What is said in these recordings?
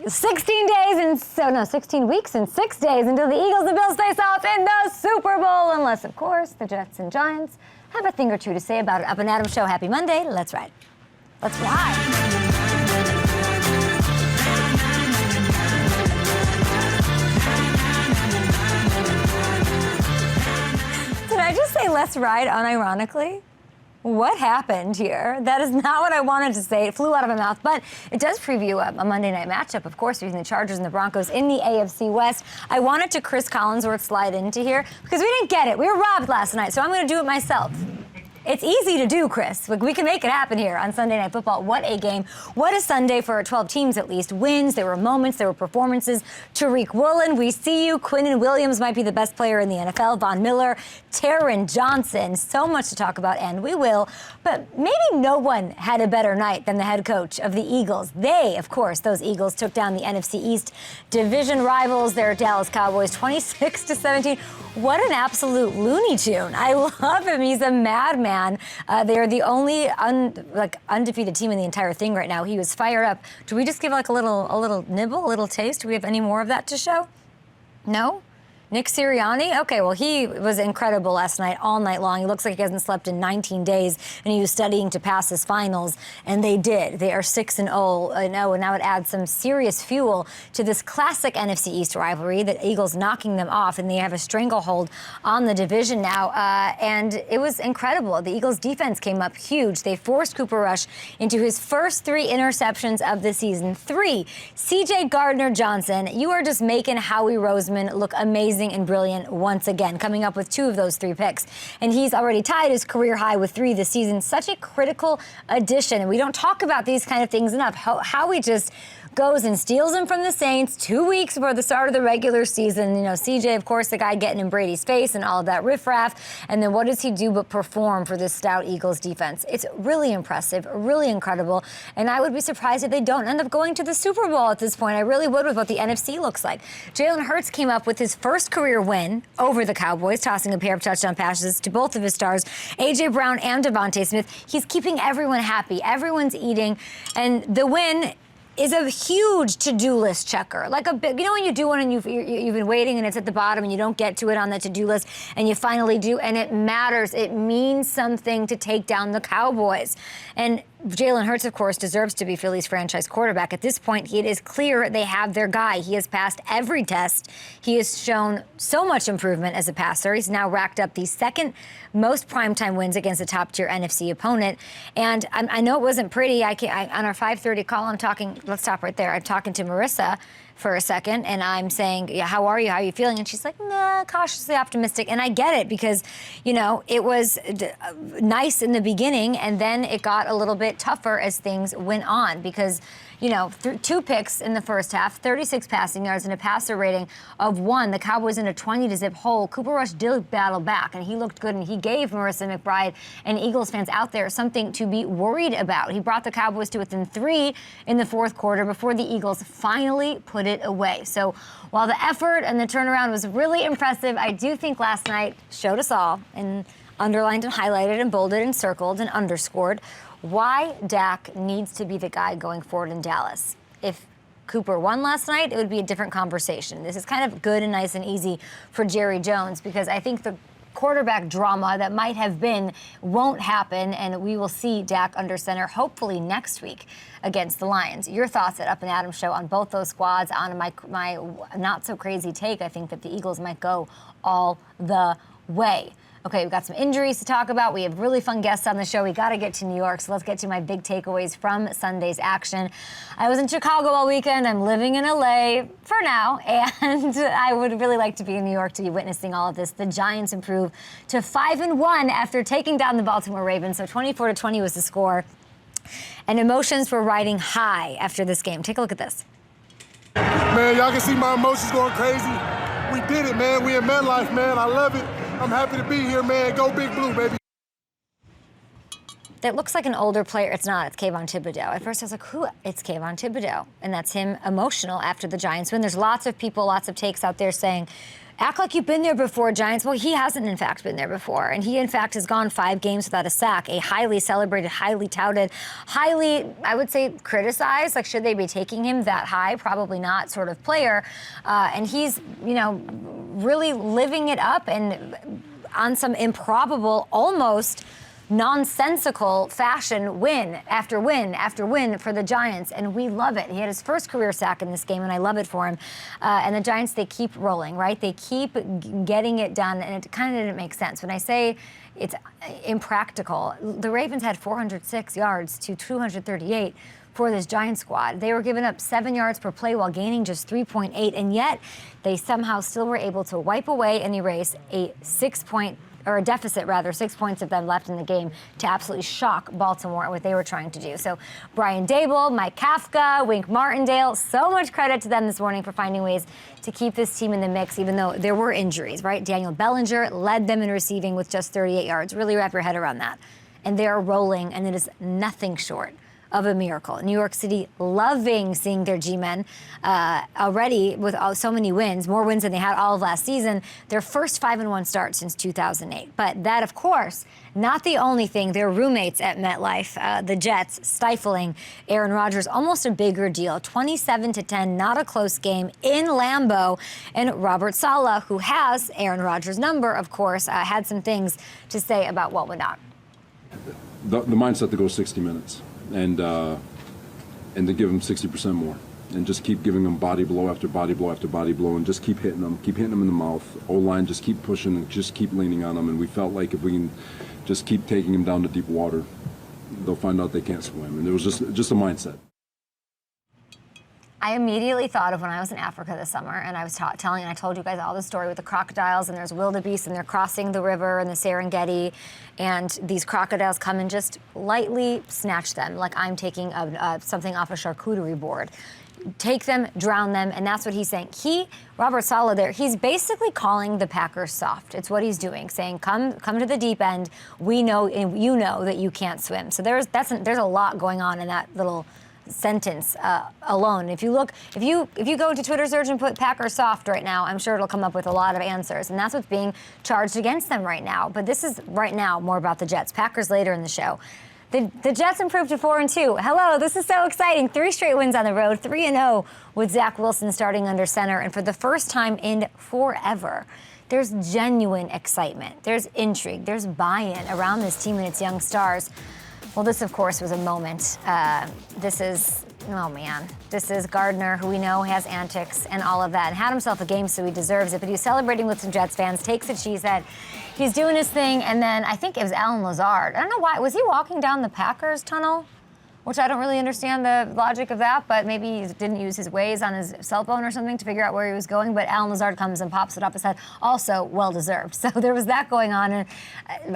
16 weeks and 6 days until the Eagles and Bills face off in the Super Bowl. Unless, of course, the Jets and Giants have a thing or two to say about it. Up and Adam Show. Happy Monday. Let's ride. Let's ride. Did I just say let's ride unironically? What happened here? That is not what I wanted to say. It flew out of my mouth, but it does preview a Monday night matchup, of course, between the Chargers and the Broncos in the AFC West. I wanted to Chris Collinsworth slide into here because we didn't get it. We were robbed last night, so I'm going to do it myself. It's easy to do, Chris. We can make it happen here on Sunday Night Football. What a game. What a Sunday for 12 teams at least. Wins, there were moments, there were performances. Tariq Woolen, we see you. Quinnen Williams might be the best player in the NFL. Von Miller, Taron Johnson. So much to talk about, and we will. But maybe no one had a better night than the head coach of the Eagles. They, of course, those Eagles took down the NFC East division rivals, their Dallas Cowboys, 26-17. What an absolute Looney Tune. I love him. He's a madman. They are the only undefeated team in the entire thing right now. He was fired up. Do we just give like a little nibble, a little taste? Do we have any more of that to show? No? Nick Sirianni? Okay, well, he was incredible last night, all night long. He looks like he hasn't slept in 19 days, and he was studying to pass his finals, and they did. They are 6-0, and now it adds some serious fuel to this classic NFC East rivalry, the Eagles knocking them off, and they have a stranglehold on the division now, and it was incredible. The Eagles' defense came up huge. They forced Cooper Rush into his first 3 interceptions of the season. 3. C.J. Gardner-Johnson, you are just making Howie Roseman look amazing and brilliant once again, coming up with 2 of those 3 picks. And he's already tied his career high with 3 this season. Such a critical addition. And we don't talk about these kind of things enough. Howie just goes and steals him from the Saints 2 weeks before the start of the regular season. You know, CJ, of course, the guy getting in Brady's face and all of that riffraff. And then what does he do but perform for this stout Eagles defense? It's really impressive, really incredible. And I would be surprised if they don't end up going to the Super Bowl at this point. I really would with what the NFC looks like. Jalen Hurts came up with his first career win over the Cowboys, tossing a pair of touchdown passes to both of his stars, A.J. Brown and Devontae Smith. He's keeping everyone happy. Everyone's eating. And the win is a huge to-do list checker. Like a big, you know when you do one and you've been waiting and it's at the bottom and you don't get to it on the to-do list and you finally do, and it matters. It means something to take down the Cowboys. And Jalen Hurts, of course, deserves to be Philly's franchise quarterback. At this point, it is clear they have their guy. He has passed every test. He has shown so much improvement as a passer. He's now racked up the 2nd most primetime wins against a top-tier NFC opponent. And I know it wasn't pretty. On our 5:30 call, let's stop right there. I'm talking to Marissa for a second, and I'm saying, yeah, how are you? How are you feeling? And she's like, nah, cautiously optimistic. And I get it because, you know, it was nice in the beginning, and then it got a little bit tougher as things went on because, you know, 2 picks in the first half, 36 passing yards, and a passer rating of 1. The Cowboys in a 20-0 hole. Cooper Rush did battle back, and he looked good, and he gave Marissa McBride and Eagles fans out there something to be worried about. He brought the Cowboys to within 3 in the 4th quarter before the Eagles finally put it away. So while the effort and the turnaround was really impressive, I do think last night showed us all, and underlined and highlighted and bolded and circled and underscored, why Dak needs to be the guy going forward in Dallas. If Cooper won last night, it would be a different conversation. This is kind of good and nice and easy for Jerry Jones because I think the quarterback drama that might have been won't happen, and we will see Dak under center hopefully next week against the Lions. Your thoughts at Up and Adam Show on both those squads. On my not so crazy take, I think that the Eagles might go all the way. Okay, we've got some injuries to talk about. We have really fun guests on the show. We got to get to New York, so let's get to my big takeaways from Sunday's action. I was in Chicago all weekend. I'm living in LA for now, and I would really like to be in New York to be witnessing all of this. The Giants improve to 5-1 after taking down the Baltimore Ravens, so 24-20 was the score. And emotions were riding high after this game. Take a look at this. Man, y'all can see my emotions going crazy. We did it, man. We in MetLife, man. I love it. I'm happy to be here, man. Go Big Blue, baby. that looks like an older player. It's not. It's Kayvon Thibodeau. At first I was like, who? It's Kayvon Thibodeau. And that's him emotional after the Giants win. There's lots of people, lots of takes out there saying, act like you've been there before, Giants. Well, he hasn't, in fact, been there before. And he, in fact, has gone 5 games without a sack, a highly celebrated, highly touted, highly, I would say, criticized. Like, should they be taking him that high? Probably not, sort of player. And he's, you know, really living it up and on some improbable, almost nonsensical fashion, win after win after win for the Giants, and we love it. He had his first career sack in this game, and I love it for him. And the Giants, they keep rolling, right? They keep getting it done, and it kind of didn't make sense. When I say it's impractical, the Ravens had 406 yards to 238 for this Giants squad. They were giving up 7 yards per play while gaining just 3.8, and yet they somehow still were able to wipe away and erase a 6-point or a deficit, rather, 6 points of them left in the game to absolutely shock Baltimore and what they were trying to do. So Brian Dable, Mike Kafka, Wink Martindale, so much credit to them this morning for finding ways to keep this team in the mix, even though there were injuries, right? Daniel Bellinger led them in receiving with just 38 yards. Really wrap your head around that. And they are rolling, and it is nothing short of a miracle. New York City loving seeing their G-men already with so many wins, more wins than they had all of last season, their first 5-1 start since 2008. But that, of course, not the only thing. Their roommates at MetLife, the Jets, stifling Aaron Rodgers, almost a bigger deal. 27-10, not a close game in Lambeau. And Robert Saleh, who has Aaron Rodgers' number, of course, had some things to say about what went on. The mindset to go 60 minutes. And to give them 60% more, and just keep giving them body blow after body blow after body blow, and just keep hitting them in the mouth. O-line, just keep pushing and just keep leaning on them. And we felt like if we can just keep taking them down to deep water, they'll find out they can't swim. And it was just a mindset. I immediately thought of when I was in Africa this summer, and I was telling, and I told you guys all the story with the crocodiles, and there's wildebeest, and they're crossing the river in the Serengeti, and these crocodiles come and just lightly snatch them, like I'm taking something off a charcuterie board. Take them, drown them, and that's what he's saying. Robert Saleh there, he's basically calling the Packers soft. It's what he's doing, saying, come to the deep end. We know, and you know that you can't swim. So there's a lot going on in that little sentence alone. If you go to Twitter search and put Packers soft right now, I'm sure it'll come up with a lot of answers, and that's what's being charged against them right now. But this is right now more about the Jets. Packers later in the show. The Jets improved to 4-2. Hello, this is so exciting. 3 straight wins on the road, 3-0 with Zach Wilson starting under center, and for the first time in forever, there's genuine excitement. There's intrigue. There's buy-in around this team and its young stars. Well, this, of course, was a moment. This is Gardner, who we know has antics and all of that, and had himself a game, so he deserves it. But he was celebrating with some Jets fans, takes a cheesehead. He's doing his thing, and then I think it was Alan Lazard. I don't know why. Was he walking down the Packers tunnel? Which I don't really understand the logic of that, but maybe he didn't use his Waze on his cell phone or something to figure out where he was going. But Alan Lazard comes and pops it up his head. Also, well-deserved. So there was that going on, and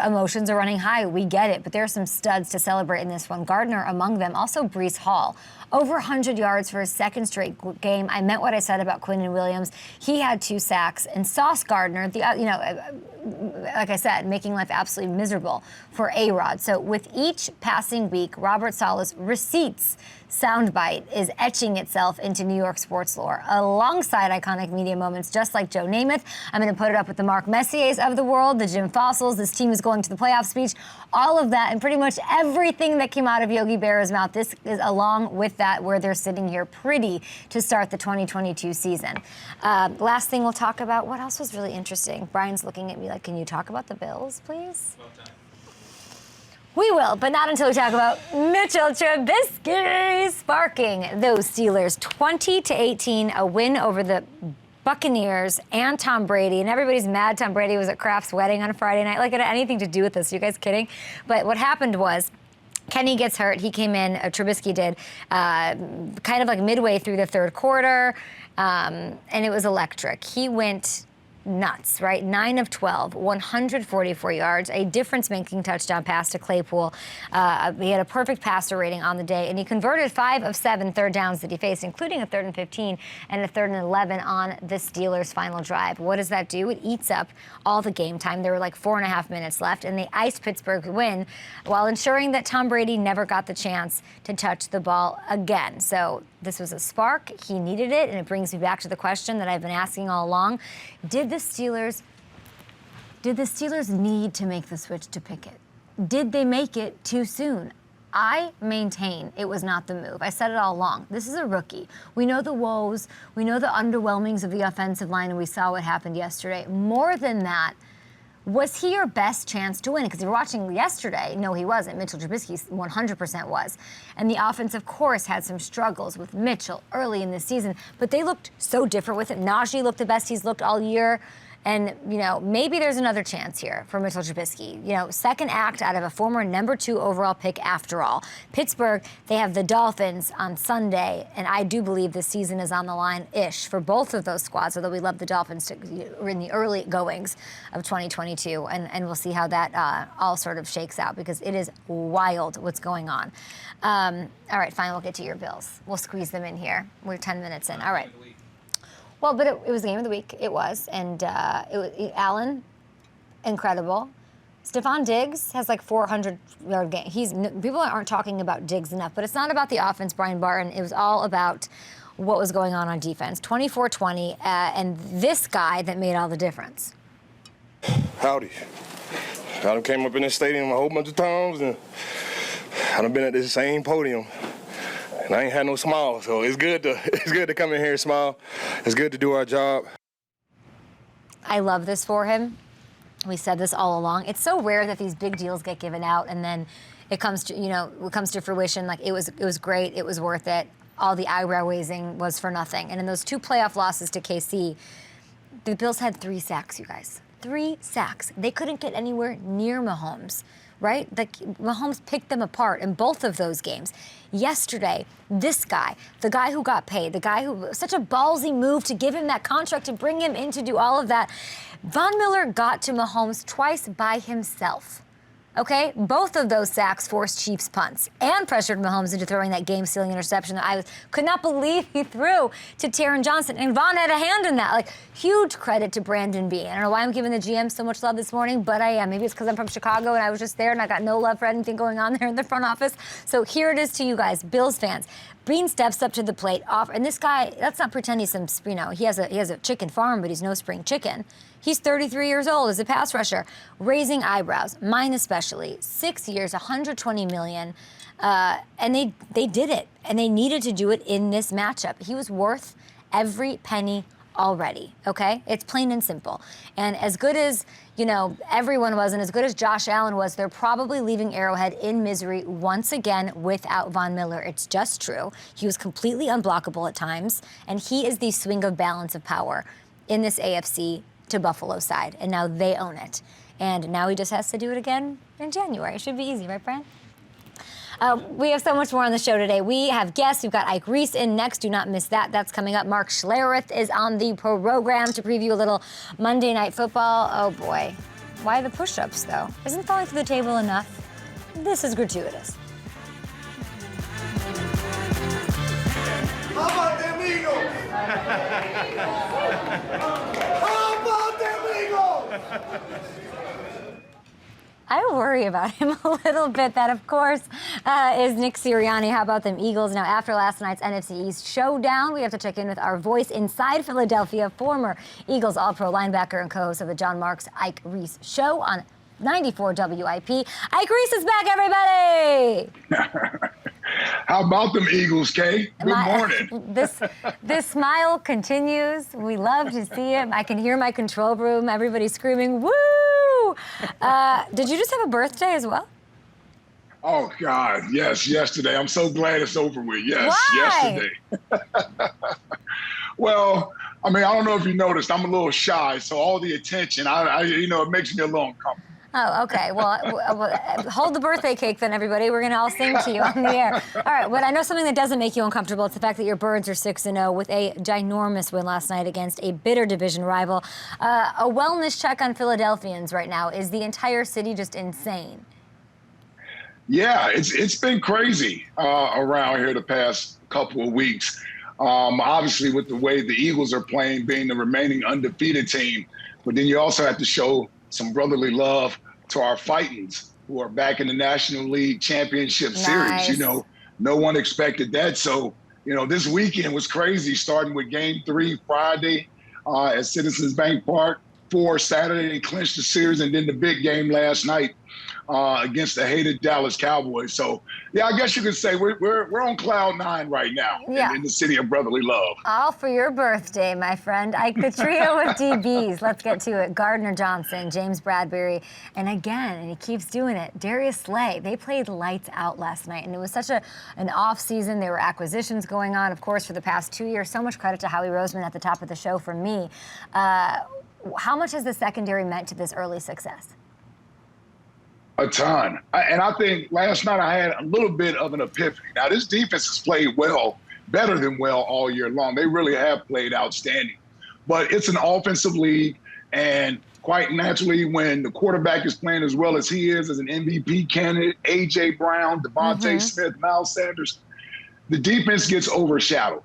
emotions are running high. We get it, but there are some studs to celebrate in this one. Gardner among them. Also, Breece Hall. Over 100 yards for his second straight game. I meant what I said about Quinnen Williams. He had 2 sacks. And Sauce Gardner, like I said, making life absolutely miserable for A-Rod. So with each passing week, Robert Saleh's receipts soundbite is etching itself into New York sports lore, alongside iconic media moments just like Joe Namath. I'm going to put it up with the Mark Messiers of the world, the Jim Fossils, this team is going to the playoff speech, all of that, and pretty much everything that came out of Yogi Berra's mouth. This is along with that, where they're sitting here pretty to start the 2022 season. Last thing we'll talk about, what else was really interesting? Brian's looking at me like, can you talk about the Bills, please? We will, but not until we talk about Mitchell Trubisky sparking those Steelers 20-18, a win over the Buccaneers and Tom Brady. And everybody's mad Tom Brady was at Kraft's wedding on Friday night. Like, it had anything to do with this. Are you guys kidding? But what happened was, Kenny gets hurt. He came in, Trubisky did, kind of like midway through the third quarter, and it was electric. He went nuts, right? 9 of 12, 144 yards, a difference-making touchdown pass to Claypool. He had a perfect passer rating on the day, and he converted 5 of 7 third downs that he faced, including a 3rd and 15 and a 3rd and 11 on the Steelers' final drive. What does that do? It eats up all the game time. There were like 4.5 minutes left, and they iced Pittsburgh win while ensuring that Tom Brady never got the chance to touch the ball again. So this was a spark. He needed it, and it brings me back to the question that I've been asking all along. Did the Steelers need to make the switch to Pickett? Did they make it too soon? I maintain it was not the move. I said it all along. This is a rookie. We know the woes. We know the underwhelmings of the offensive line, and we saw what happened yesterday. More than that, was he your best chance to win? Because if you're watching yesterday, no, he wasn't. Mitchell Trubisky 100% was. And the offense, of course, had some struggles with Mitchell early in the season, but they looked so different with him. Najee looked the best he's looked all year. And, you know, maybe there's another chance here for Mitchell Trubisky. You know, second act out of a former number 2 overall pick after all. Pittsburgh, they have the Dolphins on Sunday, and I do believe this season is on the line-ish for both of those squads, although we love the Dolphins in the early goings of 2022, and we'll see how that all sort of shakes out, because it is wild what's going on. All right, fine, we'll get to your Bills. We'll squeeze them in here. We're 10 minutes in. All right. Well, but it was game of the week. It was. And it was Allen, incredible. Stephon Diggs has like 400-yard game. People aren't talking about Diggs enough, but it's not about the offense, Brian Barton. It was all about what was going on defense. 24-20, and this guy that made all the difference. Howdy. I done came up in this stadium a whole bunch of times, and I done been at this same podium. And I ain't had no smile, so it's good to come in here and smile. It's good to do our job. I love this for him. We said this all along. It's so rare that these big deals get given out, and then it comes to fruition. Like it was great. It was worth it. All the eyebrow raising was for nothing. And in those 2 playoff losses to KC, the Bills had 3 sacks, you guys. 3 sacks. They couldn't get anywhere near Mahomes. Right? Mahomes picked them apart in both of those games. Yesterday, this guy, the guy who got paid, the guy who, such a ballsy move to give him that contract, to bring him in to do all of that. Von Miller got to Mahomes twice by himself. Okay? Both of those sacks forced Chiefs punts and pressured Mahomes into throwing that game-sealing interception that I could not believe he threw to Taron Johnson. And Von had a hand in that. Like, huge credit to Brandon B. I don't know why I'm giving the GM so much love this morning, but I am. Maybe it's because I'm from Chicago and I was just there and I got no love for anything going on there in the front office. So here it is to you guys, Bills fans. Bean steps up to the plate, and this guy, let's not pretend he's some, he has a chicken farm, but he's no spring chicken. He's 33 years old as a pass rusher, raising eyebrows, mine especially. 6 years, $120 million, and they did it, and they needed to do it in this matchup. He was worth every penny already, okay? It's plain and simple. And as good as, everyone was, and as good as Josh Allen was, they're probably leaving Arrowhead in misery once again without Von Miller. It's just true. He was completely unblockable at times, and he is the swing of balance of power in this AFC to Buffalo side, and now they own it. And now he just has to do it again in January. It should be easy, right, Brian? We have so much more on the show today. We have guests. We've got Ike Reese in next. Do not miss that. That's coming up. Mark Schlereth is on the program to preview a little Monday Night Football. Oh, boy. Why the push-ups, though? Isn't falling through the table enough? This is gratuitous. How about them Eagles? How about them Eagles? I worry about him a little bit. That, of course, is Nick Sirianni. How about them Eagles? Now, after last night's NFC East showdown, we have to check in with our voice inside Philadelphia, former Eagles All-Pro linebacker and co-host of the John Marks Ike Reese Show on 94 WIP. Ike Reese is back, everybody! How about them Eagles, Kay? Good morning. This smile continues. We love to see it. I can hear my control room. Everybody screaming, woo! Did you just have a birthday as well? Oh, God, yes, yesterday. I'm so glad it's over with. Yes, Why? yesterday. Well, I mean, I don't know if you noticed, I'm a little shy, so all the attention, it makes me a little uncomfortable. Oh, okay. Well, hold the birthday cake then, everybody. We're going to all sing to you on the air. All right, but I know something that doesn't make you uncomfortable. It's the fact that your Birds are 6-0 with a ginormous win last night against a bitter division rival. A wellness check on Philadelphians right now. Is the entire city just insane? Yeah, it's been crazy around here the past couple of weeks. Obviously, with the way the Eagles are playing, being the remaining undefeated team, but then you also have to show some brotherly love to our Fightins, who are back in the National League Championship Series. You know, no one expected that. So, you know, this weekend was crazy, starting with Game 3 Friday at Citizens Bank Park. For Saturday, they clinched the series, and then the big game last night against the hated Dallas Cowboys. So, yeah, I guess you could say we're on cloud 9 right now in the city of brotherly love. All for your birthday, my friend. Ike, the trio of DBs. Let's get to it. Gardner Johnson, James Bradbury, and again, and he keeps doing it, Darius Slay. They played lights out last night, and it was such an off season. There were acquisitions going on, of course, for the past 2 years. So much credit to Howie Roseman at the top of the show from me. How much has the secondary meant to this early success? A ton. And I think last night I had a little bit of an epiphany. Now, this defense has played well, better than well all year long. They really have played outstanding. But it's an offensive league, and quite naturally, when the quarterback is playing as well as he is, as an MVP candidate, A.J. Brown, Devontae Smith, Miles Sanders, the defense gets overshadowed.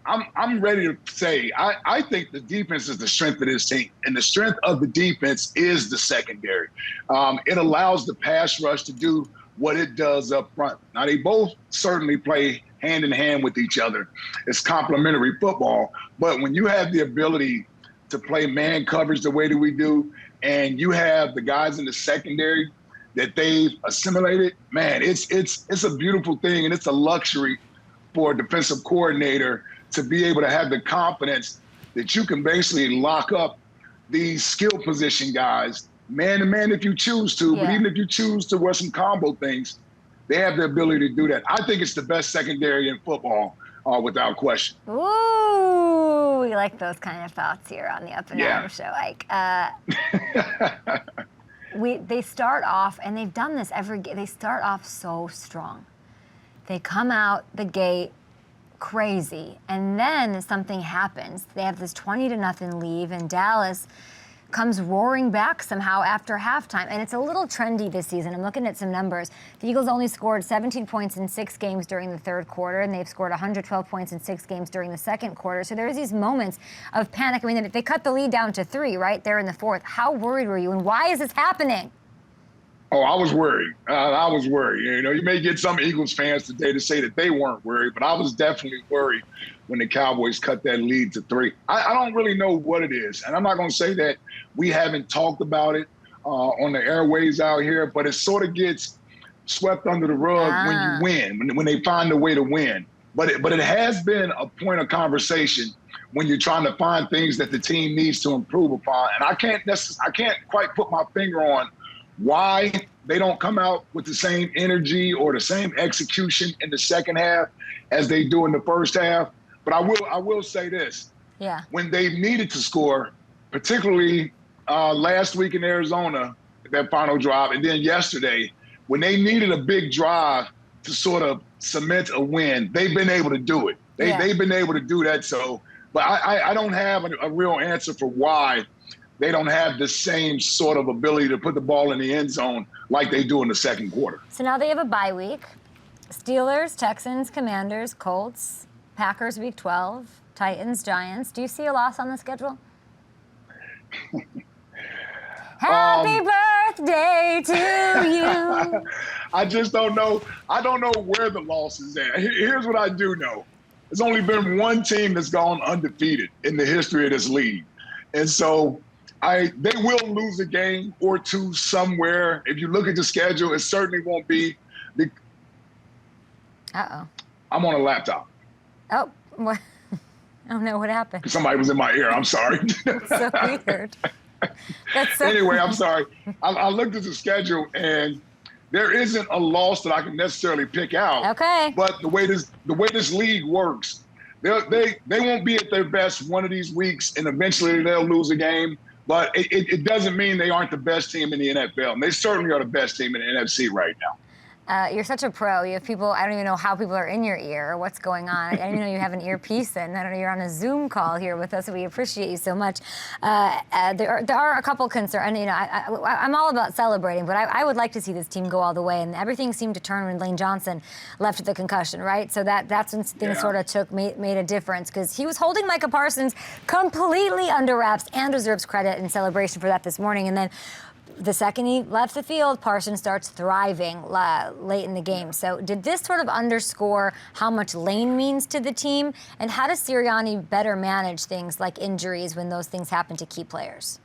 I'm ready to say I think the defense is the strength of this team, and the strength of the defense is the secondary. It allows the pass rush to do what it does up front. Now, they both certainly play hand in hand with each other. It's complementary football, but when you have the ability to play man coverage the way that we do, and you have the guys in the secondary that they've assimilated, man, it's a beautiful thing, and it's a luxury for a defensive coordinator to be able to have the confidence that you can basically lock up these skill position guys, man to man if you choose to, but even if you choose to wear some combo things, they have the ability to do that. I think it's the best secondary in football, without question. Ooh, we like those kind of thoughts here on the Up and Down show, Ike. They start off, and they've done this every game, they start off so strong. They come out the gate crazy, and then something happens. They have this 20-0 lead, and Dallas comes roaring back somehow after halftime. And it's a little trendy this season. I'm looking at some numbers. The Eagles only scored 17 points in 6 games during the third quarter, and they've scored 112 points in 6 games during the second quarter. So there's these moments of panic. I mean, they cut the lead down to 3 right there in the fourth. How worried were you, and why is this happening? Oh, I was worried. I was worried. You know, you may get some Eagles fans today to say that they weren't worried, but I was definitely worried when the Cowboys cut that lead to 3. I don't really know what it is, and I'm not going to say that we haven't talked about it on the airways out here, but it sort of gets swept under the rug when you win, when they find a way to win. But it has been a point of conversation when you're trying to find things that the team needs to improve upon, and I can't quite put my finger on why they don't come out with the same energy or the same execution in the second half as they do in the first half. But I will say this. Yeah. When they needed to score, particularly last week in Arizona, that final drive, and then yesterday, when they needed a big drive to sort of cement a win, they've been able to do it. They've been able to do that. So, but I don't have a real answer for why they don't have the same sort of ability to put the ball in the end zone like they do in the second quarter. So now they have a bye week. Steelers, Texans, Commanders, Colts, Packers week 12, Titans, Giants. Do you see a loss on the schedule? Happy birthday to you. I just don't know. I don't know where the loss is at. Here's what I do know. There's only been one team that's gone undefeated in the history of this league. And so they will lose a game or two somewhere. If you look at the schedule, it certainly won't be. Uh-oh. I'm on a laptop. Oh, what? Oh, no, what happened? Somebody was in my ear. I'm sorry. That's so weird. That's so anyway, I'm sorry. I looked at the schedule, and there isn't a loss that I can necessarily pick out. Okay. But the way this league works, they won't be at their best one of these weeks, and eventually they'll lose a game. But it doesn't mean they aren't the best team in the NFL. And they certainly are the best team in the NFC right now. You're such a pro. You have people, I don't even know how people are in your ear or what's going on. I don't even know you have an earpiece in. I don't know you're on a Zoom call here with us. We appreciate you so much. There are a couple concerns. And, I'm all about celebrating, but I would like to see this team go all the way. And everything seemed to turn when Lane Johnson left with the concussion, right? So that's when things sort of made a difference, because he was holding Micah Parsons completely under wraps and deserves credit and celebration for that this morning. And then the second he left the field, Parsons starts thriving late in the game. So did this sort of underscore how much Lane means to the team? And how does Sirianni better manage things like injuries when those things happen to key players?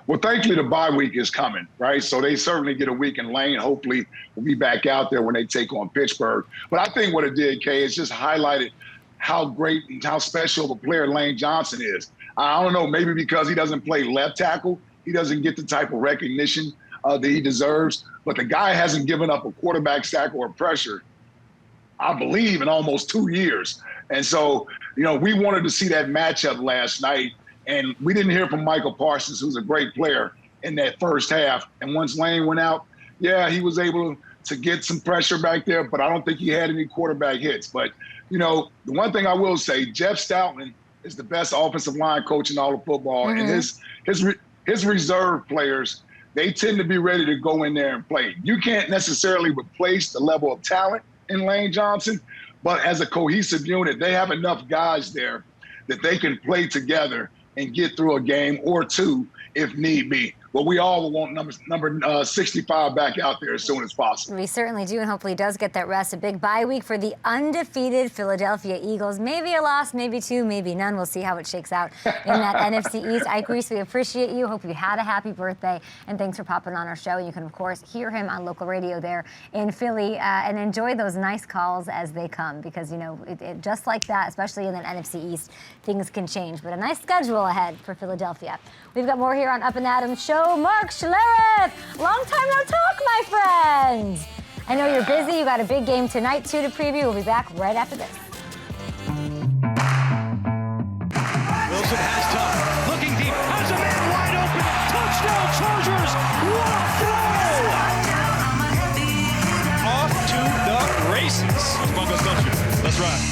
Well, thankfully, the bye week is coming, right? So they certainly get a week in Lane. Hopefully, we'll be back out there when they take on Pittsburgh. But I think what it did, Kay, is just highlighted how great and how special of a player Lane Johnson is. I don't know, maybe because he doesn't play left tackle, he doesn't get the type of recognition that he deserves. But the guy hasn't given up a quarterback sack or a pressure, I believe, in almost 2 years. And so, we wanted to see that matchup last night. And we didn't hear from Michael Parsons, who's a great player, in that first half. And once Lane went out, he was able to get some pressure back there, but I don't think he had any quarterback hits. But, the one thing I will say, Jeff Stoutland is the best offensive line coach in all of football. Mm-hmm. And his reserve players, they tend to be ready to go in there and play. You can't necessarily replace the level of talent in Lane Johnson, but as a cohesive unit, they have enough guys there that they can play together and get through a game or two if need be. But we all want number 65 back out there as soon as possible. We certainly do, and hopefully he does get that rest. A big bye week for the undefeated Philadelphia Eagles. Maybe a loss, maybe two, maybe none. We'll see how it shakes out in that NFC East. Ike Reese, we appreciate you. Hope you had a happy birthday, and thanks for popping on our show. You can, of course, hear him on local radio there in Philly and enjoy those nice calls as they come, because, just like that, especially in the NFC East, things can change. But a nice schedule ahead for Philadelphia. We've got more here on Up and Adam's show. Mark Schlereth, long time no talk, my friends. I know you're busy. You got a big game tonight, too, to preview. We'll be back right after this. Wilson has time. Looking deep. Has a man wide open. Touchdown, Chargers. What a throw. Off to the races. Broncos touchdown. Let's ride.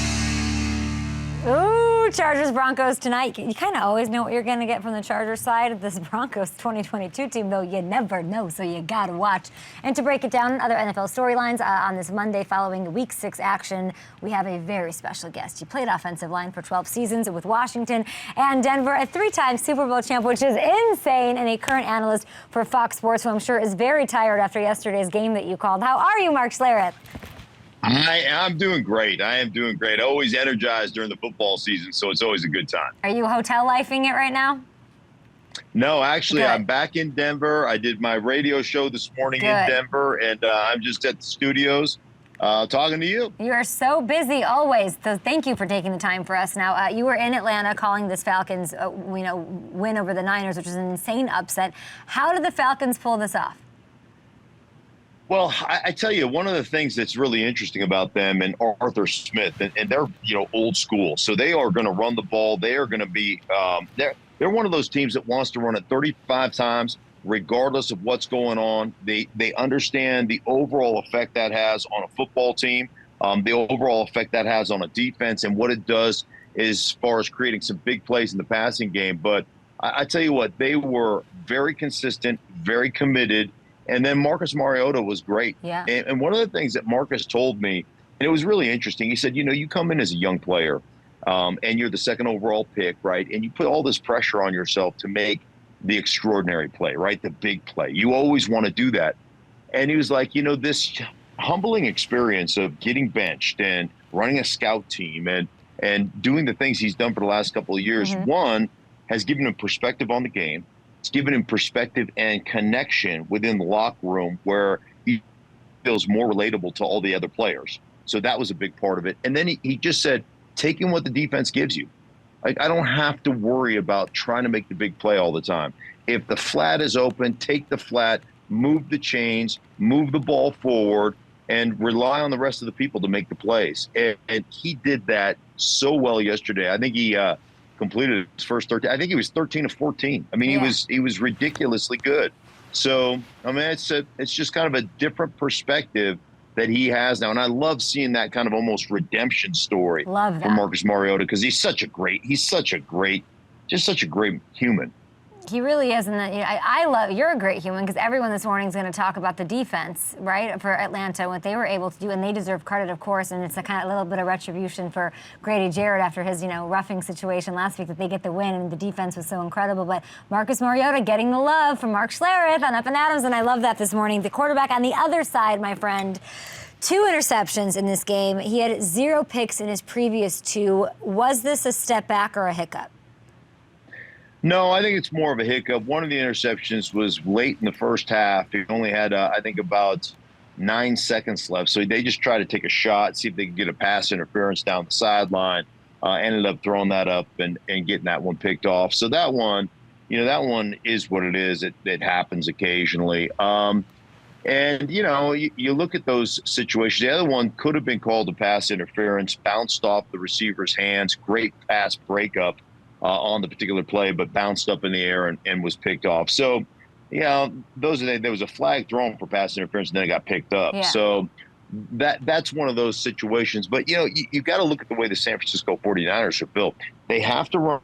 Ooh, Chargers Broncos tonight. You kind of always know what you're going to get from the Chargers side of this Broncos 2022 team, though you never know, so you got to watch. And to break it down, other NFL storylines on this Monday following Week 6 action, we have a very special guest. He played offensive line for 12 seasons with Washington and Denver, a 3-time Super Bowl champ, which is insane, and a current analyst for Fox Sports, who I'm sure is very tired after yesterday's game that you called. How are you, Mark Schlereth? I'm doing great. I am doing great. Always energized during the football season, so it's always a good time. Are you hotel lifing it right now? No, actually, Good. I'm back in Denver. I did my radio show this morning in Denver, and I'm just at the studios talking to you. You are so busy always, so thank you for taking the time for us. Now, you were in Atlanta calling this Falcons win over the Niners, which was an insane upset. How did the Falcons pull this off? Well, I tell you, one of the things that's really interesting about them and Arthur Smith, and they're old school, so they are going to run the ball. They are going to be they're one of those teams that wants to run it 35 times, regardless of what's going on. They understand the overall effect that has on a football team, the overall effect that has on a defense, and what it does as far as creating some big plays in the passing game. But I tell you what, they were very consistent, very committed. And then Marcus Mariota was great. Yeah. And one of the things that Marcus told me, and it was really interesting, he said, you come in as a young player and you're the second overall pick, right? And you put all this pressure on yourself to make the extraordinary play, right? The big play. You always want to do that. And he was like, this humbling experience of getting benched and running a scout team and doing the things he's done for the last couple of years, one, has given him perspective on the game. It's given him perspective and connection within the locker room where he feels more relatable to all the other players. So that was a big part of it. And then he just said, taking what the defense gives you. Like, I don't have to worry about trying to make the big play all the time. If the flat is open, take the flat, move the chains, move the ball forward, and rely on the rest of the people to make the plays. And he did that so well yesterday. I think he completed his first 13. I think he was 13 of 14. I mean, Yeah. he was ridiculously good. So, I mean, it's just kind of a different perspective that he has now. And I love seeing that kind of almost redemption story Love that. from Marcus Mariota, because he's such a great human. He really is, and I love. You're a great human, because everyone this morning is going to talk about the defense, right, for Atlanta, what they were able to do, and they deserve credit, of course. And it's a kind of little bit of retribution for Grady Jarrett after his, roughing situation last week, that they get the win, and the defense was so incredible. But Marcus Mariota getting the love from Mark Schlereth on Up and Adams, and I love that this morning. The quarterback on the other side, my friend. 2 interceptions in this game. He had 0 picks in his previous 2. Was this a step back or a hiccup? No, I think it's more of a hiccup. One of the interceptions was late in the first half. He only had, I think, about 9 seconds left. So they just tried to take a shot, see if they could get a pass interference down the sideline. Ended up throwing that up and getting that one picked off. So that one, that one is what it is. It happens occasionally. And, you look at those situations. The other one could have been called a pass interference, bounced off the receiver's hands, great pass breakup on the particular play, but bounced up in the air and was picked off. So, there was a flag thrown for pass interference, and then it got picked up. Yeah. So that's one of those situations. But, you've got to look at the way the San Francisco 49ers are built. They have to run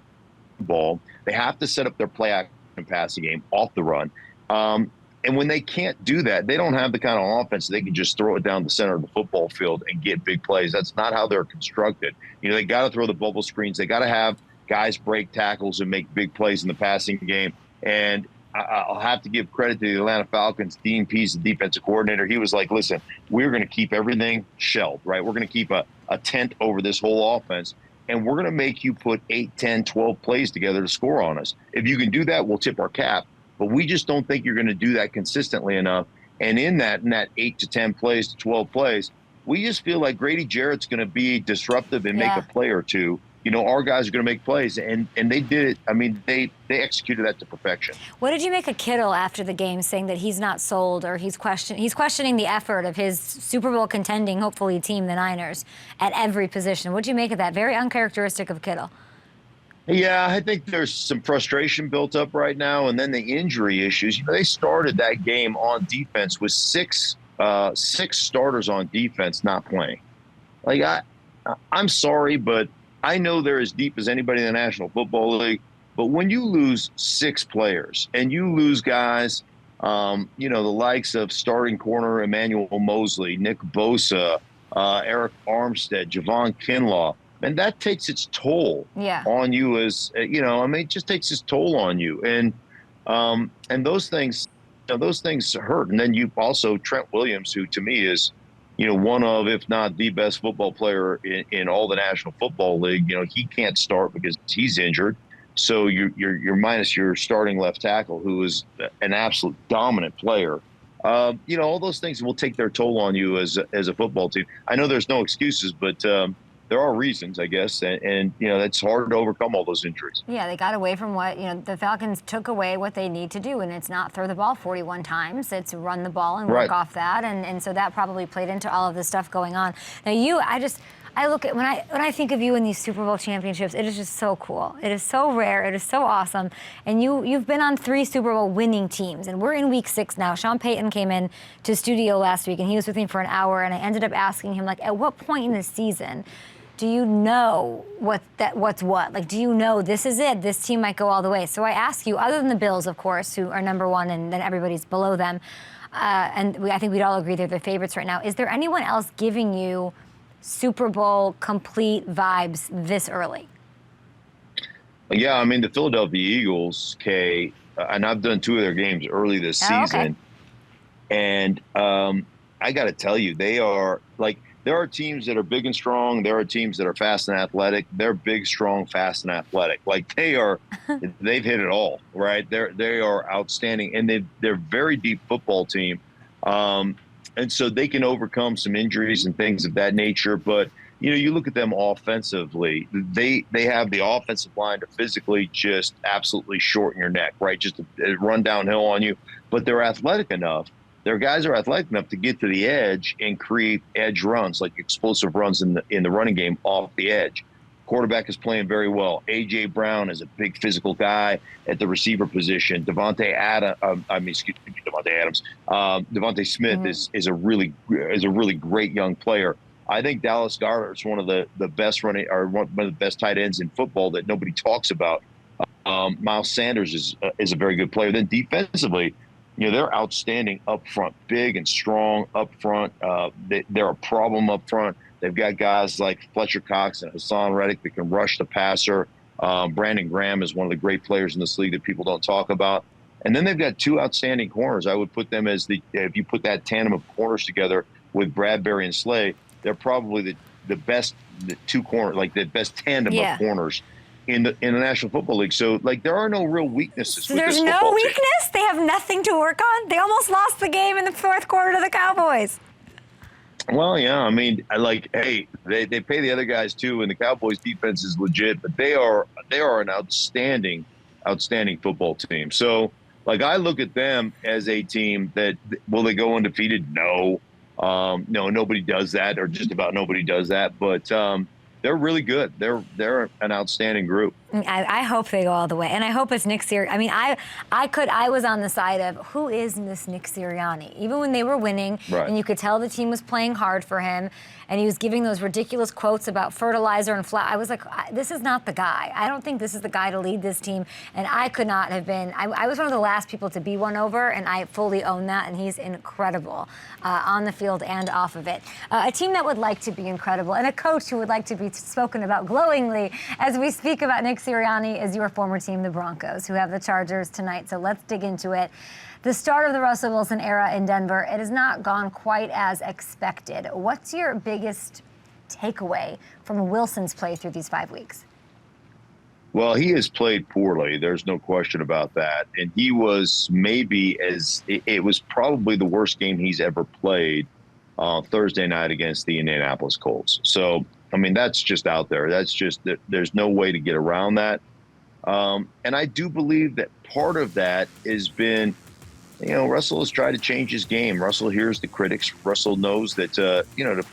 the ball. They have to set up their play action passing game off the run. And when they can't do that, they don't have the kind of offense they can just throw it down the center of the football field and get big plays. That's not how they're constructed. They got to throw the bubble screens. They got to have guys break tackles and make big plays in the passing game. And I'll have to give credit to the Atlanta Falcons. Dean Pease, the defensive coordinator, he was like, listen, we're going to keep everything shelled, right? We're going to keep a tent over this whole offense, and we're going to make you put 8, 10, 12 plays together to score on us. If you can do that, we'll tip our cap. But we just don't think you're going to do that consistently enough. And in that 8 to 10 plays to 12 plays, we just feel like Grady Jarrett's going to be disruptive and make a play or two. Our guys are going to make plays, and they did it. I mean, they executed that to perfection. What did you make of Kittle after the game, saying that he's not sold, or he's questioning the effort of his Super Bowl contending, hopefully, team, the Niners, at every position? What did you make of that? Very uncharacteristic of Kittle. Yeah, I think there's some frustration built up right now, and then the injury issues. They started that game on defense with six starters on defense not playing. I'm sorry, but I know they're as deep as anybody in the National Football League. But when you lose 6 players and you lose guys, the likes of starting corner Emmanuel Mosley, Nick Bosa, Eric Armstead, Javon Kinlaw, and that takes its toll on you as, it just takes its toll on you. And those things hurt. And then you also, Trent Williams, who to me is, one of, if not the best football player in all the National Football League. He can't start because he's injured. So you're minus your starting left tackle, who is an absolute dominant player. All those things will take their toll on you as a football team. I know there's no excuses, but there are reasons, I guess, and it's hard to overcome all those injuries. Yeah, they got away from what, the Falcons took away what they need to do, and it's not throw the ball 41 times, it's run the ball and work off that, and so that probably played into all of this stuff going on. Now I look at, when I think of you in these Super Bowl championships, it is just so cool. It is so rare, it is so awesome, and you've been on 3 Super Bowl winning teams, and we're in week 6 now. Sean Payton came in to studio last week, and he was with me for an hour, and I ended up asking him, at what point in the season do you know what's what? Do you know this is it? This team might go all the way. So I ask you, other than the Bills, of course, who are number 1 and then everybody's below them, I think we'd all agree they're the favorites right now. Is there anyone else giving you Super Bowl complete vibes this early? Yeah, the Philadelphia Eagles, Kay, and I've done 2 of their games early this season. And I got to tell you, they are there are teams that are big and strong. There are teams that are fast and athletic. They're big, strong, fast, and athletic. They've hit it all, right? They are outstanding, and they're a very deep football team. And so they can overcome some injuries and things of that nature. But, you look at them offensively, they have the offensive line to physically just absolutely shorten your neck, right? Just to run downhill on you. But they're athletic enough. Their guys are athletic enough to get to the edge and create edge runs, like explosive runs in the running game off the edge. Quarterback is playing very well. A.J. Brown is a big physical guy at the receiver position. Devontae Smith is a really great young player. I think Dallas Goedert is one of the best one of the best tight ends in football that nobody talks about. Miles Sanders is a very good player. Then defensively, they're outstanding up front, big and strong up front. They're a problem up front. They've got guys like Fletcher Cox and Hassan Reddick that can rush the passer. Brandon Graham is one of the great players in this league that people don't talk about. And then they've got two outstanding corners. I would put them as if you put that tandem of corners together with Bradbury and Slay, they're probably the best two corners, like the best tandem of corners in the National Football League. So, there are no real weaknesses. So there's no weakness? They have nothing to work on? They almost lost the game in the fourth quarter to the Cowboys. Well, yeah, I mean, hey, they pay the other guys too, and the Cowboys defense is legit, but they are an outstanding football team. So, I look at them as a team that will they go undefeated? No, nobody does that, or just about nobody does that. But they're really good. They're an outstanding group. I hope they go all the way, and I hope it's Nick Sirianni. I mean, I was on the side of who is this Nick Sirianni? Even when they were winning, and you could tell the team was playing hard for him, and he was giving those ridiculous quotes about fertilizer and flour. I was like, this is not the guy. I don't think this is the guy to lead this team, and I could not have been. I was one of the last people to be won over, and I fully own that, and he's incredible on the field and off of it. A team that would like to be incredible, and a coach who would like to be spoken about glowingly as we speak about Nick Sirianni is your former team, the Broncos, who have the Chargers tonight. So let's dig into it. The start of the Russell Wilson era in Denver, it has not gone quite as expected. What's your biggest takeaway from Wilson's play through these 5 weeks? Well, he has played poorly. There's no question about that. And he was it was probably the worst game he's ever played Thursday night against the Indianapolis Colts. So, I mean, that's just out there. There's no way to get around that. And I do believe that part of that has been, Russell has tried to change his game. Russell hears the critics. Russell knows that, to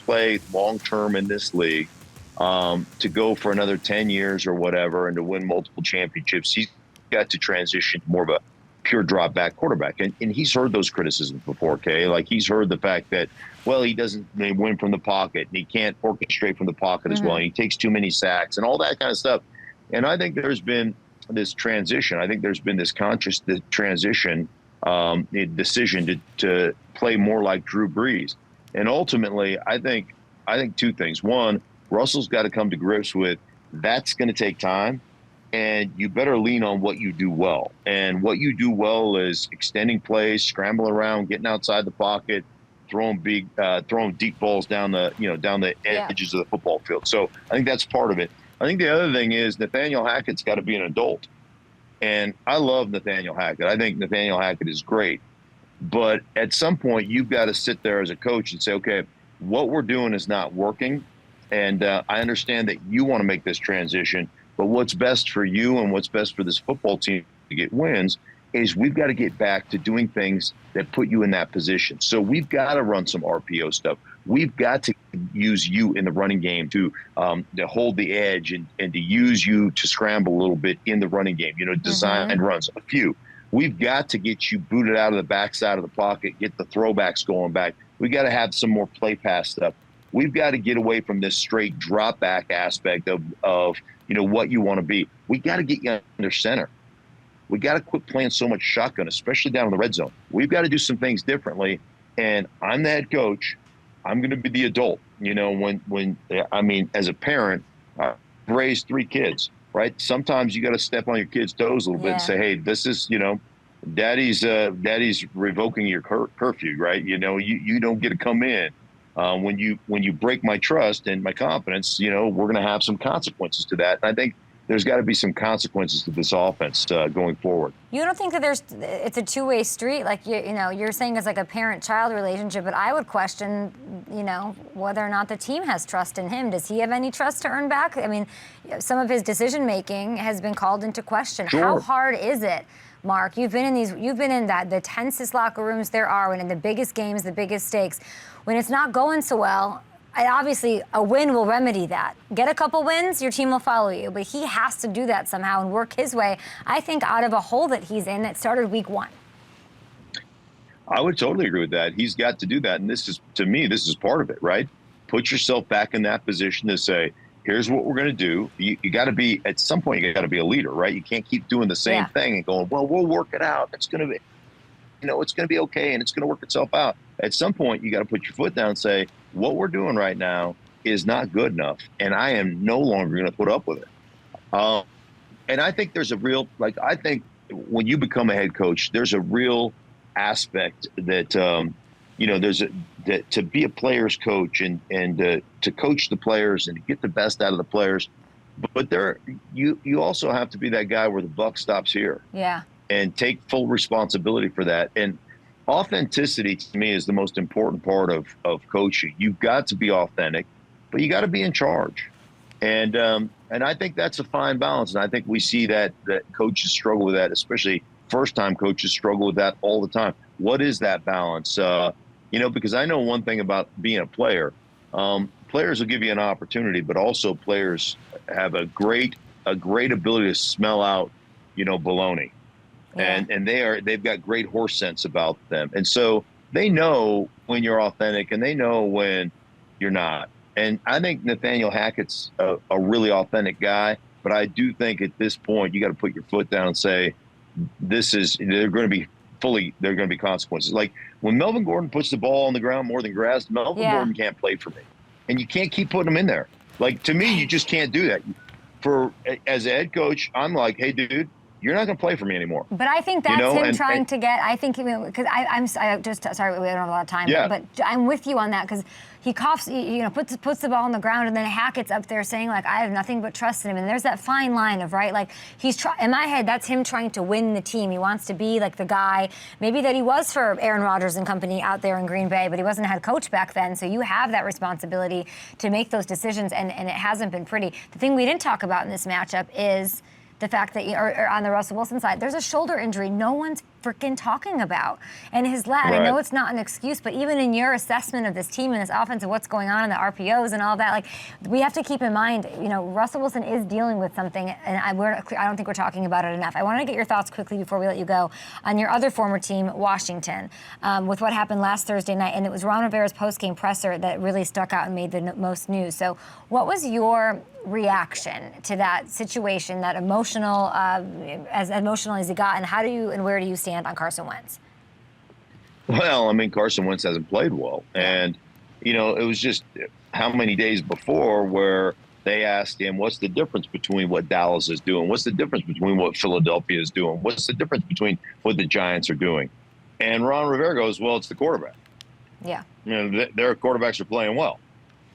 play long-term in this league, to go for another 10 years or whatever and to win multiple championships, he's got to transition to more of a pure drop-back quarterback. And he's heard those criticisms before, Kay. He's heard the fact that, he doesn't win from the pocket and he can't orchestrate from the pocket as well. And he takes too many sacks and all that kind of stuff. And I think there's been this transition. I think there's been this conscious transition, decision to play more like Drew Brees. And ultimately, I think two things. One, Russell's got to come to grips with that's going to take time, and you better lean on what you do well. And what you do well is extending plays, scrambling around, getting outside the pocket, throwing deep balls down the edges of the football field. So I think that's part of it. I think the other thing is Nathaniel Hackett's got to be an adult. And I love Nathaniel Hackett. I think Nathaniel Hackett is great. But at some point, you've got to sit there as a coach and say, okay, what we're doing is not working. And I understand that you want to make this transition, but what's best for you and what's best for this football team to get wins is we've got to get back to doing things that put you in that position. So we've got to run some RPO stuff. We've got to use you in the running game to hold the edge and to use you to scramble a little bit in the running game, design runs, a few. We've got to get you booted out of the backside of the pocket, get the throwbacks going back. We've got to have some more play pass stuff. We've got to get away from this straight drop back aspect of what you want to be. We got to get you under center. We got to quit playing so much shotgun, especially down in the red zone. We've got to do some things differently. And I'm the head coach. I'm going to be the adult. As a parent, I've raised 3 kids, right? Sometimes you got to step on your kids' toes a little bit and say, hey, this is, daddy's revoking your curfew, right? You don't get to come in. When you break my trust and my confidence, we're going to have some consequences to that. And I think there's got to be some consequences to this offense going forward. You don't think that it's a two-way street? You're saying it's like a parent-child relationship, but I would question, whether or not the team has trust in him. Does he have any trust to earn back? I mean, some of his decision-making has been called into question. Sure. How hard is it, Mark? You've been in the tensest locker rooms there are, when in the biggest games, the biggest stakes. When it's not going so well, obviously a win will remedy that. Get a couple wins, your team will follow you. But he has to do that somehow and work his way, I think, out of a hole that he's in that started week 1. I would totally agree with that. He's got to do that. And this is, to me, this is part of it, right? Put yourself back in that position to say, here's what we're going to do. You got to be, at some point, you got to be a leader, right? You can't keep doing the same thing and going, well, we'll work it out. It's going to be, it's going to be okay and it's going to work itself out. At some point, you got to put your foot down and say, what we're doing right now is not good enough. And I am no longer going to put up with it. And I think there's a real, I think when you become a head coach, there's a real aspect that, that to be a player's coach and to coach the players and to get the best out of the players. But you also have to be that guy where the buck stops here. Yeah. And take full responsibility for that. And authenticity to me is the most important part of coaching. You've got to be authentic, but you got to be in charge. And I think that's a fine balance. And I think we see that coaches struggle with that, especially first-time coaches struggle with that all the time. What is that balance? Because I know one thing about being a player. Players will give you an opportunity, but also players have a great ability to smell out, baloney. Yeah. And they've got great horse sense about them. And so they know when you're authentic and they know when you're not. And I think Nathaniel Hackett's a really authentic guy, but I do think at this point you got to put your foot down and say, there are going to be consequences. Like when Melvin Gordon puts the ball on the ground more than grass, Melvin Gordon can't play for me. And you can't keep putting him in there. Like, to me, you just can't do that. As a head coach, I'm like, hey, dude, you're not going to play for me anymore. But I think that's him trying to get, I think, because I'm just, sorry, we don't have a lot of time, but I'm with you on that because he coughs, puts the ball on the ground and then Hackett's up there saying, like, I have nothing but trust in him. And there's that fine line of, right, like, in my head, that's him trying to win the team. He wants to be, like, the guy, maybe that he was for Aaron Rodgers and company out there in Green Bay, but he wasn't a head coach back then. So you have that responsibility to make those decisions, and it hasn't been pretty. The thing we didn't talk about in this matchup is the fact that, or on the Russell Wilson side, there's a shoulder injury no one's freaking talking about. And his lat, I know it's not an excuse, but even in your assessment of this team and this offense and what's going on in the RPOs and all that, like, we have to keep in mind, Russell Wilson is dealing with something, and I don't think we're talking about it enough. I want to get your thoughts quickly before we let you go on your other former team, Washington, with what happened last Thursday night, and it was Ron Rivera's post-game presser that really stuck out and made the most news. So what was your reaction to that situation, that emotional, as emotional as he got, and where do you stand on Carson Wentz? Well, I mean, Carson Wentz hasn't played well. And, it was just how many days before where they asked him, what's the difference between what Dallas is doing? What's the difference between what Philadelphia is doing? What's the difference between what the Giants are doing? And Ron Rivera goes, well, it's the quarterback. Yeah. Their quarterbacks are playing well,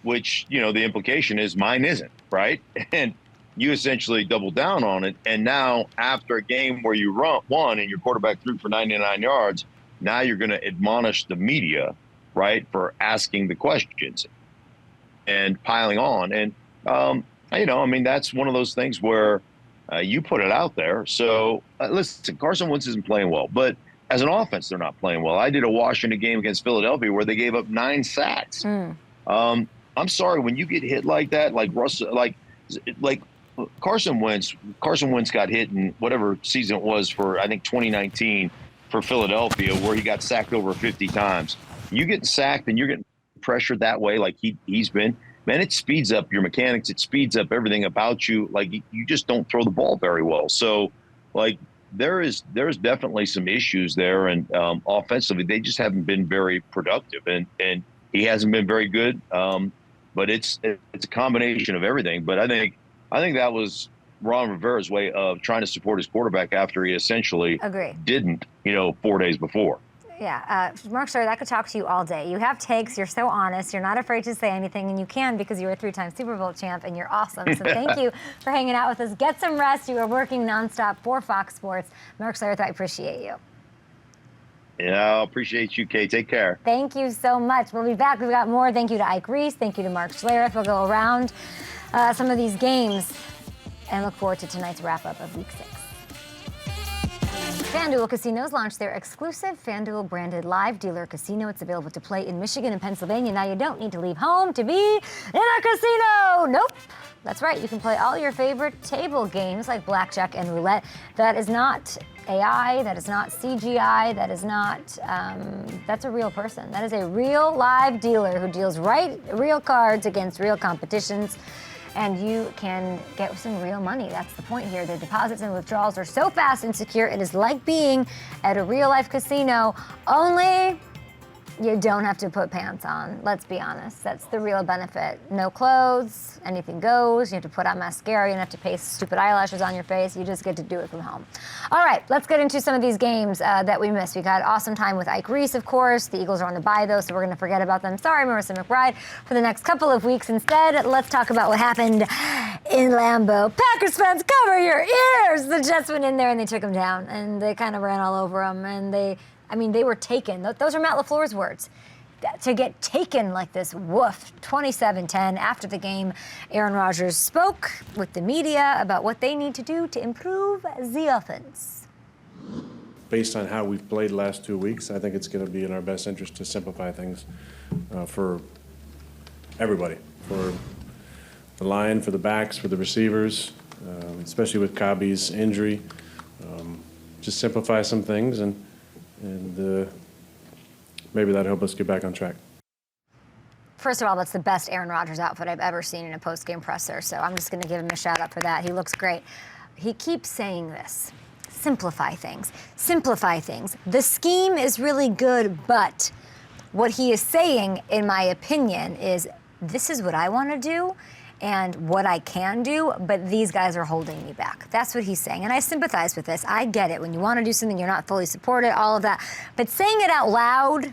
which, the implication is mine isn't, right? And you essentially double down on it. And now after a game where you won and your quarterback threw for 99 yards, now you're going to admonish the media, right, for asking the questions and piling on. And, that's one of those things where you put it out there. So listen, Carson Wentz isn't playing well, but as an offense, they're not playing well. I did a Washington game against Philadelphia where they gave up 9 sacks. I'm sorry, when you get hit like that, like Russell, like Carson Wentz got hit in whatever season it was for, I think, 2019 for Philadelphia, where he got sacked over 50 times. You get sacked and you're getting pressured that way, like he's been, man, it speeds up your mechanics. It speeds up everything about you. Like, you just don't throw the ball very well. So, like, there's definitely some issues there. And offensively, they just haven't been very productive. And he hasn't been very good. But it's a combination of everything. But I think that was Ron Rivera's way of trying to support his quarterback after he essentially didn't, 4 days before. Yeah, Mark Schlereth, I could talk to you all day. You have takes, you're so honest, you're not afraid to say anything, and you can because you're a 3-time Super Bowl champ and you're awesome. So thank you for hanging out with us. Get some rest. You are working nonstop for Fox Sports. Mark Schlereth, I appreciate you. Yeah, I appreciate you, Kay. Take care. Thank you so much. We'll be back. We've got more. Thank you to Ike Reese. Thank you to Mark Schlereth. We'll go around some of these games and look forward to tonight's wrap-up of Week 6. FanDuel Casinos launched their exclusive FanDuel branded live dealer casino. It's available to play in Michigan and Pennsylvania. Now you don't need to leave home to be in a casino. Nope. That's right. You can play all your favorite table games like blackjack and roulette. That is not AI. That is not CGI. That is not, that's a real person. That is a real live dealer who deals real cards against real competitions. And you can get some real money. That's the point here. The deposits and withdrawals are so fast and secure. It is like being at a real-life casino, only you don't have to put pants on. Let's be honest. That's the real benefit. No clothes, anything goes. You have to put on mascara. You don't have to paste stupid eyelashes on your face. You just get to do it from home. All right, let's get into some of these games that we missed. We got awesome time with Ike Reese, of course. The Eagles are on the bye, though, so we're going to forget about them. Sorry, Marissa McBride, for the next couple of weeks. Instead, let's talk about what happened in Lambeau. Packers fans, cover your ears! The Jets went in there and they took them down, and they kind of ran all over them, and they were taken. Those are Matt LaFleur's words. To get taken like this, woof, 27-10. After the game, Aaron Rodgers spoke with the media about what they need to do to improve the offense. Based on how we've played the last 2 weeks, I think it's going to be in our best interest to simplify things for everybody, for the line, for the backs, for the receivers, especially with Kabi's injury. Just simplify some things and maybe that'll help us get back on track. First of all, that's the best Aaron Rodgers outfit I've ever seen in a post-game presser, so I'm just going to give him a shout-out for that. He looks great. He keeps saying this. Simplify things. Simplify things. The scheme is really good, but what he is saying, in my opinion, is this is what I want to do and what I can do, but these guys are holding me back. That's what he's saying, and I sympathize with this. I get it. When you want to do something, you're not fully supported, all of that. But saying it out loud,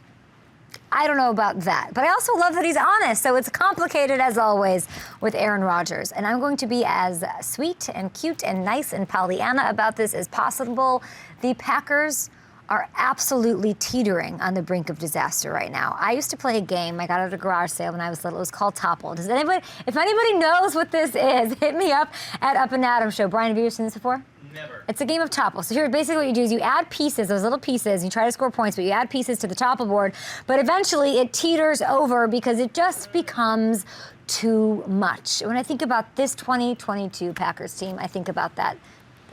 I don't know about that. But I also love that he's honest, so it's complicated as always with Aaron Rodgers. And I'm going to be as sweet and cute and nice and Pollyanna about this as possible. The Packers are absolutely teetering on the brink of disaster right now. I used to play a game. I got it at a garage sale when I was little. It was called Topple. If anybody knows what this is, hit me up at Up and Adam Show. Brian, have you ever seen this before? Never. It's a game of Topple. So here, basically what you do is you add pieces, those little pieces, you try to score points, but you add pieces to the Topple board, but eventually it teeters over because it just becomes too much. When I think about this 2022 Packers team, I think about that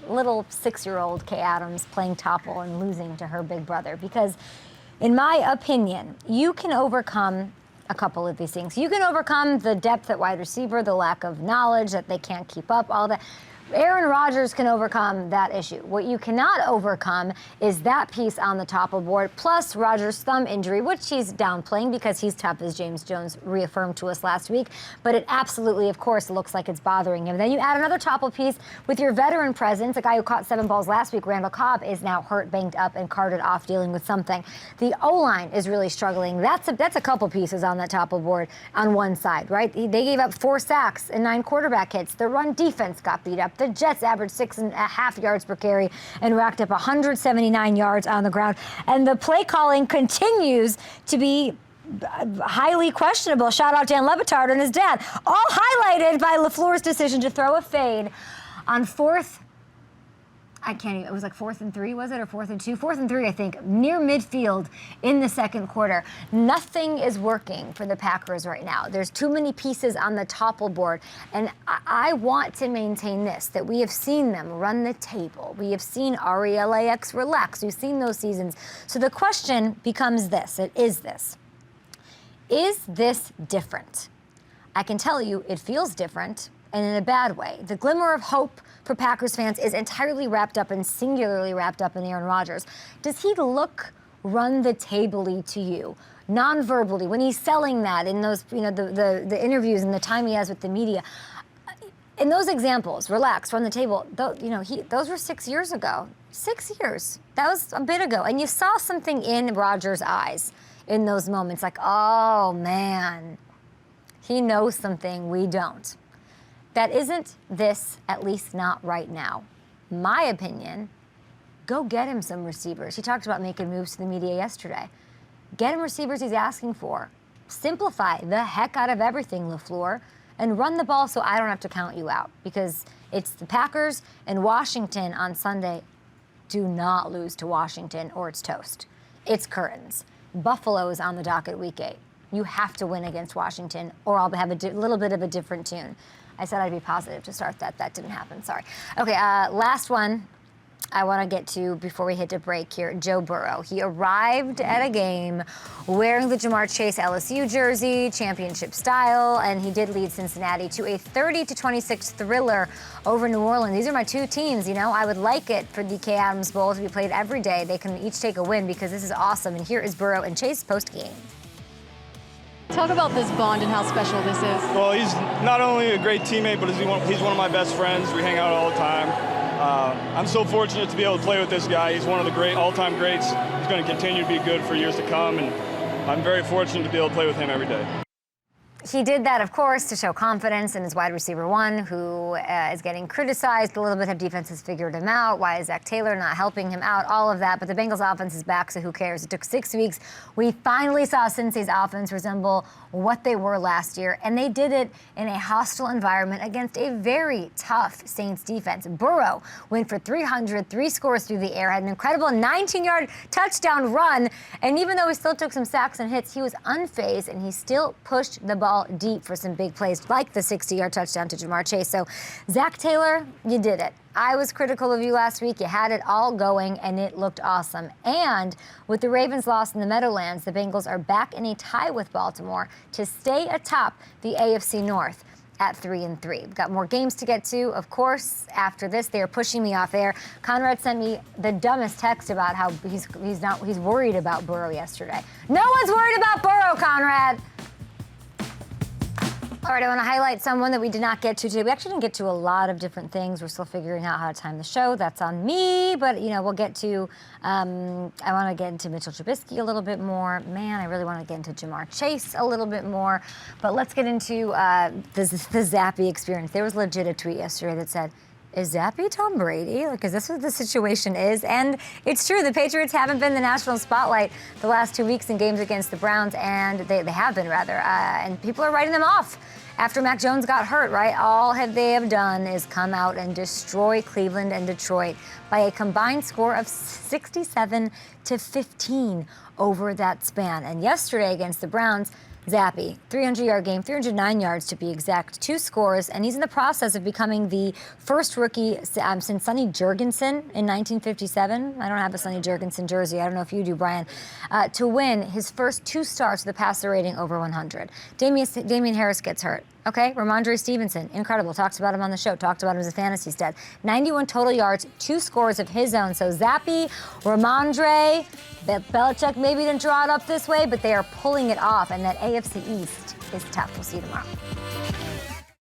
little 6-year-old Kay Adams playing Topple and losing to her big brother. Because in my opinion, you can overcome a couple of these things. You can overcome the depth at wide receiver, the lack of knowledge that they can't keep up, all that. Aaron Rodgers can overcome that issue. What you cannot overcome is that piece on the Topple board, plus Rodgers' thumb injury, which he's downplaying because he's tough, as James Jones reaffirmed to us last week. But it absolutely, of course, looks like it's bothering him. Then you add another Topple piece with your veteran presence. A guy who caught 7 balls last week, Randall Cobb, is now hurt, banged up, and carted off dealing with something. The O-line is really struggling. That's a couple pieces on that Topple board on one side, right? They gave up 4 sacks and 9 quarterback hits. The run defense got beat up. The Jets averaged 6.5 yards per carry and racked up 179 yards on the ground. And the play calling continues to be highly questionable. Shout out Dan Levitard and his dad. All highlighted by LaFleur's decision to throw a fade on 4th. I can't even, it was like 4th and 3, was it? Or 4th and 2? 4th and 3, I think, near midfield in the second quarter. Nothing is working for the Packers right now. There's too many pieces on the Topple board. And I want to maintain this, that we have seen them run the table. We have seen RELAX relax. We've seen those seasons. So the question becomes this, is this different? I can tell you it feels different, and in a bad way. The glimmer of hope for Packers fans is entirely wrapped up and singularly wrapped up in Aaron Rodgers. Does he look run the table-y to you, non-verbally, when he's selling that in those, the interviews and the time he has with the media? In those examples, relax, run the table, those were 6 years ago. 6 years. That was a bit ago. And you saw something in Rodgers' eyes in those moments, like, oh, man, he knows something we don't. That isn't this, at least not right now. My opinion, go get him some receivers. He talked about making moves to the media yesterday. Get him receivers he's asking for. Simplify the heck out of everything, LaFleur, and run the ball so I don't have to count you out, because it's the Packers and Washington on Sunday. do not lose to Washington or it's toast. It's curtains. Buffalo is on the docket week 8. You have to win against Washington or I'll have a little bit of a different tune. I said I'd be positive to start that. That didn't happen, sorry. Okay, last one I want to get to before we hit a break here. Joe Burrow. He arrived at a game wearing the Jamar Chase LSU jersey, championship style, and he did lead Cincinnati to a 30-26 thriller over New Orleans. These are my two teams, you know. I would like it for the K. Adams Bowl to be played every day. They can each take a win because this is awesome. And here is Burrow and Chase post-game. Talk about this bond and how special this is. Well, he's not only a great teammate, but he's one of my best friends. We hang out all the time. I'm so fortunate to be able to play with this guy. He's one of the great all-time greats. He's going to continue to be good for years to come, and I'm very fortunate to be able to play with him every day. He did that, of course, to show confidence in his wide receiver one, who is getting criticized a little bit. Have defenses figured him out? Why is Zach Taylor not helping him out? All of that. But the Bengals offense is back, so who cares? It took 6 weeks. We finally saw Cincy's offense resemble what they were last year, and they did it in a hostile environment against a very tough Saints defense. Burrow went for 300, 3 scores through the air, had an incredible 19-yard touchdown run, and even though he still took some sacks and hits, he was unfazed, and he still pushed the ball deep for some big plays, like the 60-yard touchdown to Jamar Chase. So, Zach Taylor, you did it. I was critical of you last week. You had it all going, and it looked awesome. And with the Ravens' loss in the Meadowlands, the Bengals are back in a tie with Baltimore to stay atop the AFC North at 3-3. We've got more games to get to. Of course, after this, they are pushing me off air. Conrad sent me the dumbest text about how he's worried about Burrow yesterday. No one's worried about Burrow, Conrad. All right, I want to highlight someone that we did not get to today. We actually didn't get to a lot of different things. We're still figuring out how to time the show. That's on me, but, you know, we'll get to, I want to get into Mitchell Trubisky a little bit more. Man, I really want to get into Jamar Chase a little bit more. But let's get into the Zappy experience. There was legit a tweet yesterday that said, is Zappy Tom Brady? Like, is this what the situation is? And it's true, the Patriots haven't been the national spotlight the last 2 weeks in games against the Browns, and they have been, rather. And people are writing them off after Mac Jones got hurt, right? All they have done is come out and destroy Cleveland and Detroit by a combined score of 67-15 over that span. And yesterday against the Browns, Zappy, 300-yard game, 309 yards to be exact, 2 scores, and he's in the process of becoming the first rookie since Sonny Jurgensen in 1957. I don't have a Sonny Jurgensen jersey. I don't know if you do, Brian. To win his first 2 starts with a passer rating over 100. Damian Harris gets hurt. Okay, Ramondre Stevenson, incredible. Talked about him on the show. Talked about him as a fantasy stat. 91 total yards, 2 scores of his own. So Zappy, Ramondre, Belichick maybe didn't draw it up this way, but they are pulling it off. And that AFC East is tough. We'll see you tomorrow.